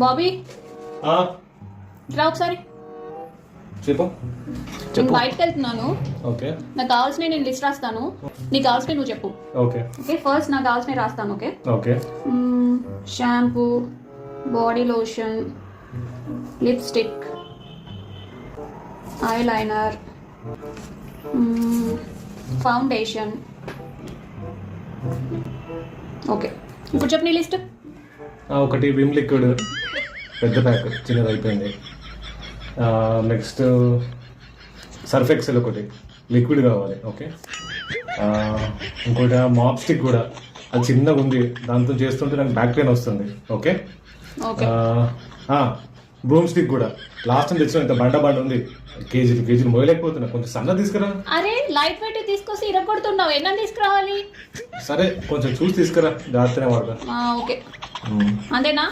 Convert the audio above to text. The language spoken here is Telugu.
బాబీ ఆ, రా ఒకసారి. చెప్పు నేను చెప్పు. బయటకు వెళ్తున్నాను. ఓకే నాకు కావాల్సినవి నేను లిస్ట్ రాస్తాను, నీకు కావాల్సినవి నువ్వు చెప్పు. ఓకే ఓకే, ఫస్ట్ నాకు కావాల్సినవి రాస్తాను. Okay, okay shampoo, body lotion, lipstick, eye liner, foundation. Okay, ఇప్పుడు చెప్పు నీ లిస్ట్. ఒకటి విమ్ లిక్విడ్ పెద్ద ప్యాక్, చిన్నది అయిపోయింది. నెక్స్ట్ సర్ఫ్ ఎక్సెల్ ఒకటి లిక్విడ్ కావాలి. ఓకే, ఇంకోటి మాప్ స్టిక్ కూడా, అది చిన్నగా ఉంది, దాంతో చేస్తుంటే నాకు బ్యాక్ పెయిన్ వస్తుంది. ఓకే, ఓకే, బ్రూమ్ స్టిక్ కూడా లాస్ట్ టైం తెచ్చిన ఇంత బండ ఉంది, కేజీలు మోయలేకపోతున్నా, కొంచెం సన్న తీసుకురా. అరే లైట్ వెయిట్ తీసుకొచ్చి ఇరగొడుతున్నావు, ఎన్న తీసుకురావాలి? సరే కొంచెం చూసి తీసుకురా, జాగ్రత్తనే వాడతా. ఓకే, అంతేనా?